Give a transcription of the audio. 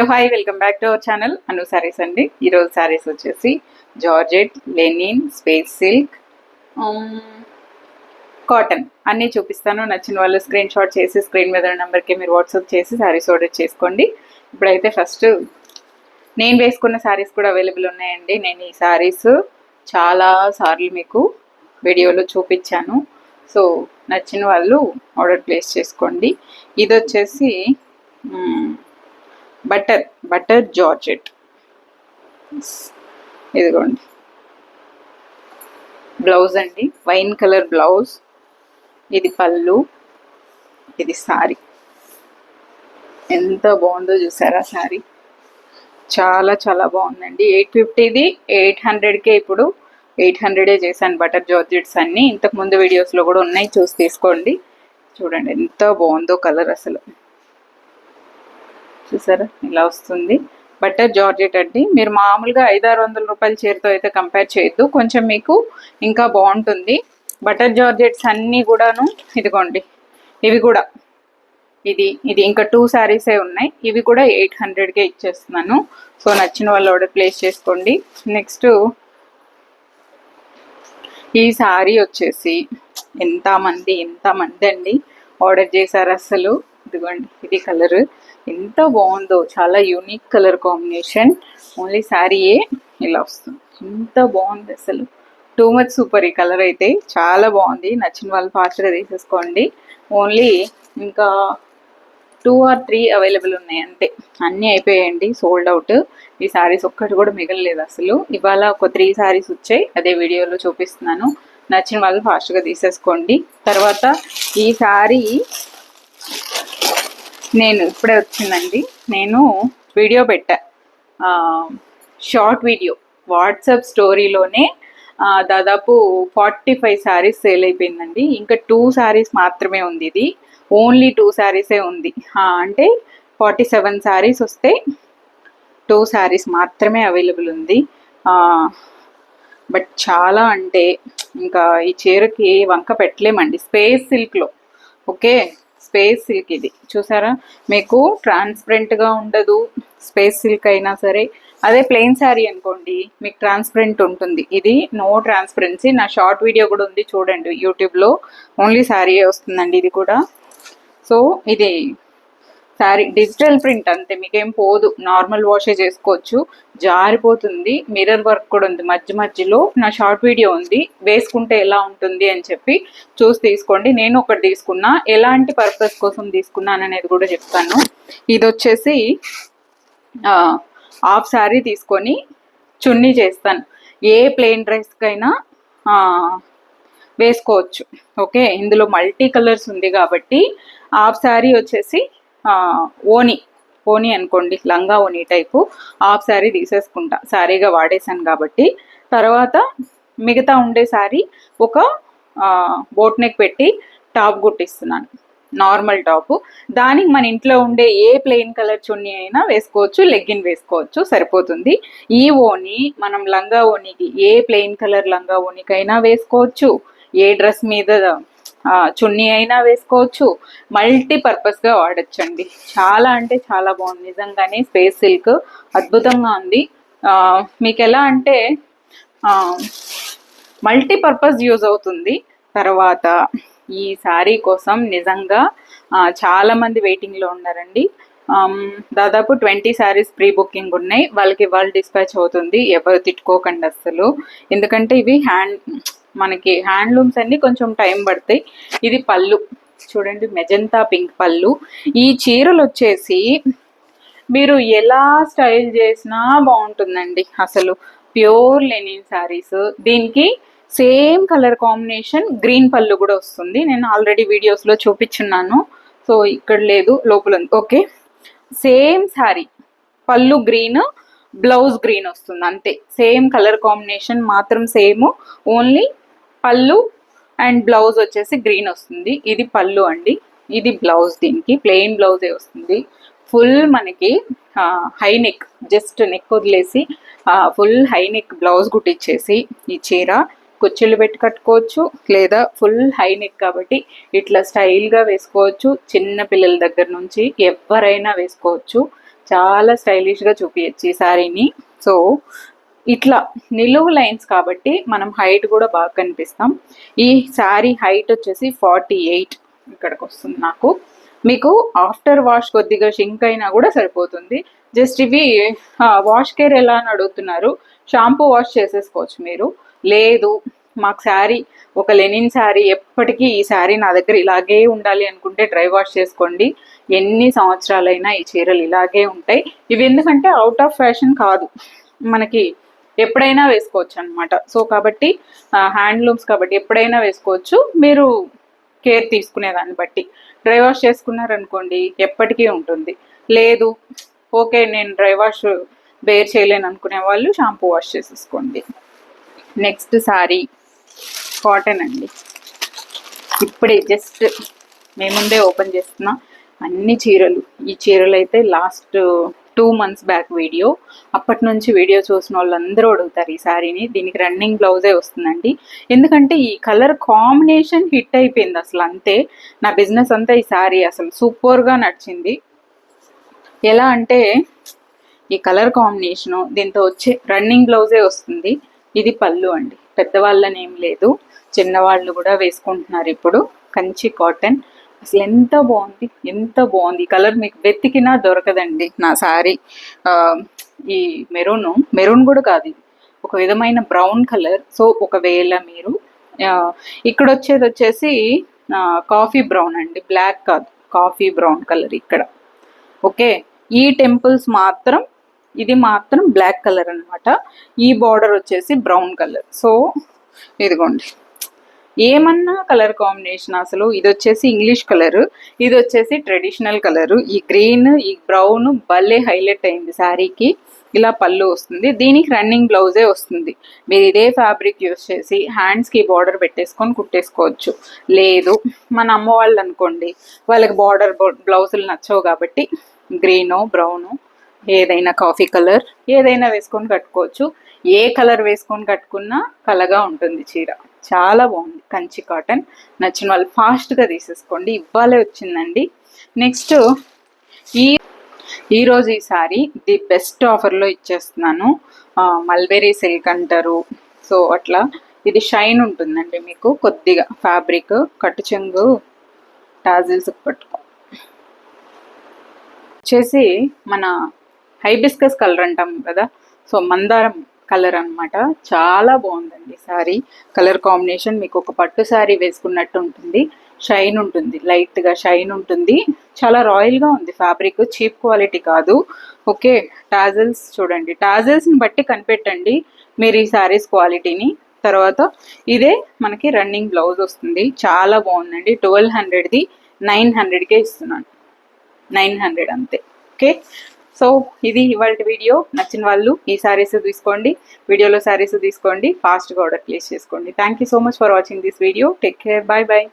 Hi, welcome back to our channel Anu sarees అండి. ఈరోజు సారీస్ వచ్చేసి georgette, linen, space silk, cotton అన్నీ చూపిస్తాను. నచ్చిన వాళ్ళు స్క్రీన్ షాట్ చేసి స్క్రీన్ మీద నెంబర్కి మీరు వాట్సాప్ చేసి సారీస్ ఆర్డర్ చేసుకోండి. ఇప్పుడైతే ఫస్ట్ నేను వేసుకున్న సారీస్ కూడా అవైలబుల్ ఉన్నాయండి. నేను ఈ సారీస్ చాలా సార్లు మీకు వీడియోలో చూపించాను. సో నచ్చిన వాళ్ళు ఆర్డర్ ప్లేస్ చేసుకోండి. ఇది వచ్చేసి బటర్ జార్జెట్. ఇదిగోండి బ్లౌజ్ అండి, వైన్ కలర్ బ్లౌజ్. ఇది పళ్ళు, ఇది సారీ. ఎంత బాగుందో చూసారా సారీ, చాలా చాలా బాగుందండి. 850ది 800కే ఇప్పుడు 800 చేశాను బటర్ జార్జెట్స్ అన్ని. ఇంతకుముందు వీడియోస్లో కూడా ఉన్నాయి, చూసి తీసుకోండి. చూడండి ఎంత బాగుందో కలర్, అసలు చూసారా ఇలా వస్తుంది. బటర్ జార్జెట్ అండి. మీరు మామూలుగా 500-600 రూపాయల చీరతో అయితే కంపేర్ చేయొద్దు, కొంచెం మీకు ఇంకా బాగుంటుంది. బటర్ జార్జెట్స్ అన్నీ కూడాను ఇదిగోండి, ఇవి కూడా ఇది ఇంకా 2 శారీసే ఉన్నాయి. ఇవి కూడా 800కే ఇచ్చేస్తున్నాను. సో నచ్చిన వాళ్ళు ఆర్డర్ ప్లేస్ చేసుకోండి. నెక్స్ట్ ఈ శారీ వచ్చేసి ఎంతమంది అండి ఆర్డర్ చేశారు అసలు. ఇదిగోండి ఇది కలర్ ఎంత బాగుందో, చాలా యూనిక్ కలర్ కాంబినేషన్. ఓన్లీ శారీయే ఇలా వస్తుంది, ఎంత బాగుంది అసలు, టూ మచ్ సూపర్. ఈ కలర్ అయితే చాలా బాగుంది. నచ్చిన వాళ్ళు ఫాస్ట్గా తీసేసుకోండి. ఓన్లీ ఇంకా 2 or 3 అవైలబుల్ ఉన్నాయి అంతే, అన్నీ అయిపోయాయండి, సోల్డ్ అవుట్. ఈ శారీస్ ఒక్కటి కూడా మిగలలేదు అసలు. ఇవాళ ఒక 3 శారీస్ వచ్చాయి, అదే వీడియోలో చూపిస్తున్నాను. నచ్చిన వాళ్ళు ఫాస్ట్గా తీసేసుకోండి. తర్వాత ఈ శారీ నేను ఇప్పుడే వచ్చిందండి, నేను వీడియో పెట్టా, షార్ట్ వీడియో వాట్సాప్ స్టోరీలోనే. దాదాపు 45 శారీస్ సేల్ అయిపోయిందండి. ఇంకా 2 శారీస్ మాత్రమే ఉంది. ఇది ఓన్లీ 2 శారీసే ఉంది. అంటే 47 శారీస్ వస్తే 2 శారీస్ మాత్రమే అవైలబుల్ ఉంది. బట్ చాలా అంటే ఇంకా ఈ చీరకి వంక పెట్టలేమండి. స్పేస్ సిల్క్లో, ఓకే, స్పేస్ సిల్క్. ఇది చూసారా, మీకు ట్రాన్స్పరెంట్గా ఉండదు. స్పేస్ సిల్క్ అయినా సరే, అదే ప్లెయిన్ శారీ అనుకోండి మీకు ట్రాన్స్పరెంట్ ఉంటుంది. ఇది నో ట్రాన్స్పరెన్సీ. నా షార్ట్ వీడియో కూడా ఉంది చూడండి యూట్యూబ్లో, ఓన్లీ శారీయే వస్తుందండి ఇది కూడా. సో ఇది శారీ డిజిటల్ ప్రింట్ అంతే, మీకేం పోదు, నార్మల్ వాషే చేసుకోవచ్చు. జారిపోతుంది, మిర్రర్ వర్క్ కూడా ఉంది మధ్యలో. నా షార్ట్ వీడియో ఉంది, వేసుకుంటే ఎలా ఉంటుంది అని చెప్పి చూసి తీసుకోండి. నేను ఒకటి తీసుకున్నా, ఎలాంటి పర్పస్ కోసం తీసుకున్నాను అనేది కూడా చెప్తాను. ఇది వచ్చేసి హాఫ్ శారీ తీసుకొని చున్నీ చేస్తాను. ఏ ప్లెయిన్ డ్రెస్కైనా వేసుకోవచ్చు, ఓకే. ఇందులో మల్టీ కలర్స్ ఉంది కాబట్టి హాఫ్ శారీ వచ్చేసి ఓనీ అనుకోండి, లంగా ఓనీ టైపు హాఫ్ శారీ తీసేసుకుంటా, శారీగా వాడేసాను కాబట్టి. తర్వాత మిగతా ఉండే శారీ ఒక బోట్ నెక్ పెట్టి టాప్ కుట్టిస్తున్నాను, నార్మల్ టాపు. దానికి మన ఇంట్లో ఉండే ఏ ప్లెయిన్ కలర్ చున్నీ అయినా వేసుకోవచ్చు, లెగ్గిన్ వేసుకోవచ్చు, సరిపోతుంది. ఈ ఓనీ మనం లంగా ఓనీకి, ఏ ప్లెయిన్ కలర్ లంగా ఓనీకైనా వేసుకోవచ్చు, ఏ డ్రెస్ మీద చున్నీ అయినా వేసుకోవచ్చు, మల్టీపర్పస్గా వాడచ్చండి. చాలా అంటే చాలా బాగుంది నిజంగానే. స్పేస్ సిల్క్ అద్భుతంగా ఉంది. మీకు ఎలా అంటే మల్టీపర్పస్ యూజ్ అవుతుంది. తర్వాత ఈ శారీ కోసం నిజంగా చాలామంది వెయిటింగ్లో ఉన్నారండి. దాదాపు 20 శారీస్ ప్రీ బుకింగ్ ఉన్నాయి. వాళ్ళకి ఇవాళ డిస్పాచ్ అవుతుంది, ఎవరు తిట్టుకోకండి అస్సలు. ఎందుకంటే ఇవి మనకి హ్యాండ్లూమ్స్ అన్ని కొంచెం టైం పడతాయి. ఇది పళ్ళు చూడండి, మెజంతా పింక్ పళ్ళు. ఈ చీరలు వచ్చేసి మీరు ఎలా స్టైల్ చేసినా బాగుంటుందండి అసలు. ప్యూర్ లెనిన్ శారీస్, దీనికి సేమ్ కలర్ కాంబినేషన్ గ్రీన్ పళ్ళు కూడా వస్తుంది. నేను ఆల్రెడీ వీడియోస్లో చూపించున్నాను, సో ఇక్కడ లేదు, లోపల ఉంది, ఓకే. సేమ్ శారీ, పళ్ళు గ్రీన్, బ్లౌజ్ గ్రీన్ వస్తుంది అంతే. సేమ్ కలర్ కాంబినేషన్ మాత్రం సేమ్, ఓన్లీ పళ్ళు అండ్ బ్లౌజ్ వచ్చేసి గ్రీన్ వస్తుంది. ఇది పళ్ళు అండి, ఇది బ్లౌజ్. దీనికి ప్లెయిన్ బ్లౌజే వస్తుంది. ఫుల్ మనకి హై నెక్, జస్ట్ నెక్ వదిలేసి ఫుల్ హై నెక్ బ్లౌజ్ కుట్టించేసి ఈ చీర కుచ్చులు పెట్టి కట్టుకోవచ్చు, లేదా ఫుల్ హై నెక్ కాబట్టి ఇట్లా స్టైల్గా వేసుకోవచ్చు. చిన్న పిల్లల దగ్గర నుంచి ఎవరైనా వేసుకోవచ్చు. చాలా స్టైలిష్గా చూపించచ్చు ఈ శారీని. సో ఇట్లా నిలువు లైన్స్ కాబట్టి మనం హైట్ కూడా బాగా కనిపిస్తాం. ఈ శారీ హైట్ వచ్చేసి 48 ఇక్కడికి వస్తుంది నాకు. మీకు ఆఫ్టర్ వాష్ కొద్దిగా షింక్ అయినా కూడా సరిపోతుంది. జస్ట్ ఇవి వాష్ కేర్ ఎలా అని అడుగుతున్నారు, షాంపూ వాష్ చేసేసుకోవచ్చు మీరు. లేదు మాకు శారీ ఒక లెనిన్ శారీ ఎప్పటికీ ఈ శారీ నా దగ్గర ఇలాగే ఉండాలి అనుకుంటే డ్రై వాష్ చేసుకోండి. ఎన్ని సంవత్సరాలైనా ఈ చీరలు ఇలాగే ఉంటాయి. ఇవి ఎందుకంటే అవుట్ ఆఫ్ ఫ్యాషన్ కాదు, మనకి ఎప్పుడైనా వేసుకోవచ్చు అనమాట. సో కాబట్టి హ్యాండ్లూమ్స్ కాబట్టి ఎప్పుడైనా వేసుకోవచ్చు. మీరు కేర్ తీసుకునే దాన్ని బట్టి డ్రై వాష్ చేసుకున్నారనుకోండి ఎప్పటికీ ఉంటుంది. లేదు ఓకే నేను డ్రై వాష్ బేర్ చేయలేను అనుకునే వాళ్ళు షాంపూ వాష్ చేసేసుకోండి. నెక్స్ట్ శారీ కాటన్ అండి. ఇప్పుడే జస్ట్ మేము ముందే ఓపెన్ చేస్తున్నా అన్ని చీరలు. ఈ చీరలు అయితే లాస్ట్ 2 months బ్యాక్ వీడియో, అప్పటి నుంచి వీడియో చూసిన వాళ్ళందరూ అడుగుతారు ఈ శారీని. దీనికి రన్నింగ్ బ్లౌజే వస్తుందండి. ఎందుకంటే ఈ కలర్ కాంబినేషన్ హిట్ అయిపోయింది అసలు, అంతే నా బిజినెస్ అంతా ఈ శారీ అసలు సూపర్గా నడిచింది. ఎలా అంటే ఈ కలర్ కాంబినేషను దీంతో వచ్చే రన్నింగ్ బ్లౌజే వస్తుంది. ఇది పళ్ళు అండి, పెద్దవాళ్ళని ఏం లేదు, చిన్నవాళ్ళు కూడా వేసుకుంటున్నారు ఇప్పుడు. కంచి కాటన్ అసలు ఎంత బాగుంది, ఎంత బాగుంది. ఈ కలర్ మీకు వెతికినా దొరకదండి నా శారీ. ఈ మెరూన్ కూడా కాదు, ఒక విధమైన బ్రౌన్ కలర్. సో ఒకవేళ మీరు ఇక్కడ వచ్చేసి కాఫీ బ్రౌన్ అండి, బ్లాక్ కాదు, కాఫీ బ్రౌన్ కలర్ ఇక్కడ. ఓకే, ఈ టెంపుల్స్ మాత్రం ఇది మాత్రం బ్లాక్ కలర్ అనమాట. ఈ బార్డర్ వచ్చేసి బ్రౌన్ కలర్. సో ఇదిగోండి, ఏమన్నా కలర్ కాంబినేషన్ అసలు. ఇది వచ్చేసి ఇంగ్లీష్ కలర్, ఇది వచ్చేసి ట్రెడిషనల్ కలర్. ఈ గ్రీన్ ఈ బ్రౌన్ భలే హైలైట్ అయింది శారీకి. ఇలా పళ్ళు వస్తుంది, దీనికి రన్నింగ్ బ్లౌజే వస్తుంది. మీరు ఇదే ఫ్యాబ్రిక్ యూస్ చేసి హ్యాండ్స్కి బార్డర్ పెట్టేసుకొని కుట్టేసుకోవచ్చు. లేదు మన అమ్మ వాళ్ళు అనుకోండి, వాళ్ళకి బార్డర్ బ్లౌజులు నచ్చవు కాబట్టి గ్రీనో బ్రౌను ఏదైనా కాఫీ కలర్ ఏదైనా వేసుకొని కట్టుకోవచ్చు. ఏ కలర్ వేసుకొని కట్టుకున్నా కలగా ఉంటుంది చీర. చాలా బాగుంది కంచి కాటన్. నచ్చిన వాళ్ళు ఫాస్ట్గా తీసేసుకోండి, ఇవ్వాలే వచ్చిందండి. నెక్స్ట్ ఈరోజు ఈ సారీ ది బెస్ట్ ఆఫర్లో ఇచ్చేస్తున్నాను. మల్బెరీ సిల్క్ అంటారు. సో అట్లా ఇది షైన్ ఉంటుందండి మీకు కొద్దిగా. ఫ్యాబ్రిక్ కట్టు చెంగు టాజిల్స్ పట్టుకో వచ్చేసి మన హైబిస్కస్ కలర్ అంటాం కదా, సో మందారం కలర్ అనమాట. చాలా బాగుందండి శారీ. కలర్ కాంబినేషన్ మీకు ఒక పట్టు శారీ వేసుకున్నట్టు ఉంటుంది. షైన్ ఉంటుంది, లైట్గా షైన్ ఉంటుంది. చాలా రాయల్గా ఉంది ఫ్యాబ్రిక్, చీప్ క్వాలిటీ కాదు. ఓకే, టాజల్స్ చూడండి, టాజల్స్ని బట్టి కనిపెట్టండి మీరు ఈ శారీస్ క్వాలిటీని. తర్వాత ఇదే మనకి రన్నింగ్ బ్లౌజ్ వస్తుంది. చాలా బాగుందండి. 1200ది 900కే ఇస్తున్నాను, 900 అంతే. ఓకే, సో ఇది ఇవాళ వీడియో. నచ్చిన వాళ్ళు ఈ శారీస్ తీసుకోండి, వీడియోలో శారీస్ తీసుకోండి, ఫాస్ట్గా ఆర్డర్ ప్లేస్ చేసుకోండి. Thank you so much for watching this video. Take care, bye bye.